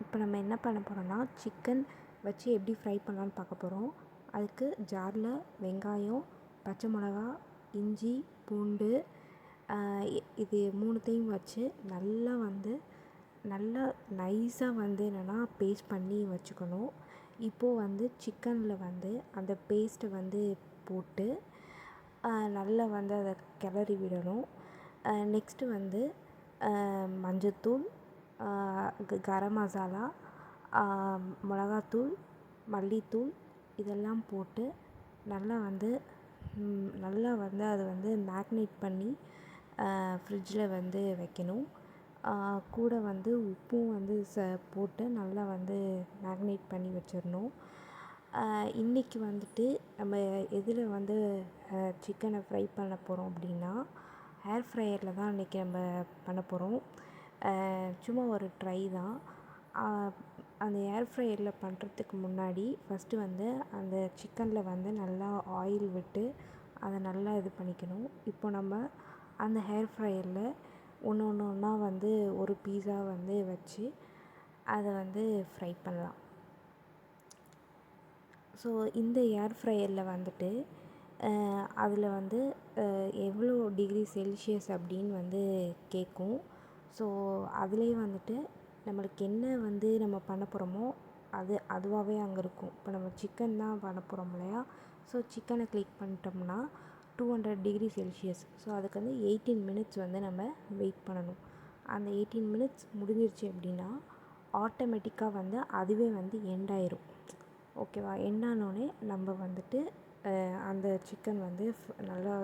இப்போ நம்ம என்ன பண்ண போகிறோம்னா சிக்கன் வச்சு எப்படி ஃப்ரை பண்ணலான்னு பார்க்க போகிறோம். அதுக்கு ஜாரில் வெங்காயம், பச்சை மிளகா, இஞ்சி, பூண்டு இது மூணுத்தையும் வச்சு நல்லா நைஸாக என்னென்னா பேஸ்ட் பண்ணி வச்சுக்கணும். இப்போது சிக்கனில் அந்த பேஸ்ட்டை போட்டு நல்லா அதை கிளறி விடணும். நெக்ஸ்ட்டு மஞ்சத்தூள், கரம் மசாலா, மிளகாத்தூள், மல்லித்தூள் இதெல்லாம் போட்டு நல்லா அதை மேக்னேட் பண்ணி ஃப்ரிட்ஜில் வைக்கணும். கூட உப்பும் போட்டு நல்லா மேக்னேட் பண்ணி வச்சிடணும். இன்றைக்கி நம்ம எதில் சிக்கனை ஃப்ரை பண்ண போகிறோம் அப்படின்னா ஏர் ஃப்ரையரில் தான் இன்றைக்கி நம்ம பண்ண போகிறோம். சும்மா ஒரு ட்ரை தான். அந்த ஏர் ஃப்ரையரில் பண்ணுறதுக்கு முன்னாடி ஃபஸ்ட்டு அந்த சிக்கனில் நல்லா ஆயில் விட்டு அதை நல்லா இது பண்ணிக்கணும். இப்போ நம்ம அந்த ஏர் ஃப்ரையரில் ஒன்றா ஒரு பீஸா வச்சு அதை ஃப்ரை பண்ணலாம். ஸோ இந்த ஏர் ஃப்ரையரில் அதில் எவ்வளோ டிகிரி செல்சியஸ் அப்படின்னு கேட்கும். ஸோ அதுலேயே நம்மளுக்கு என்ன நம்ம பண்ண போகிறோமோ அதுவாகவே அங்கே இருக்கும். இப்போ நம்ம சிக்கன் தான் பண்ண போகிறோம் இல்லையா? ஸோ சிக்கனை கிளிக் பண்ணிட்டோம்னா 200 டிகிரி செல்சியஸ். ஸோ அதுக்கு 18 மினிட்ஸ் நம்ம வெயிட் பண்ணணும். அந்த 18 மினிட்ஸ் முடிஞ்சிருச்சு அப்படின்னா ஆட்டோமேட்டிக்காக அதுவே எண்ட் ஆயிரும். ஓகேவா? எண்ட் ஆனோடனே நம்ம அந்த சிக்கன் நல்லா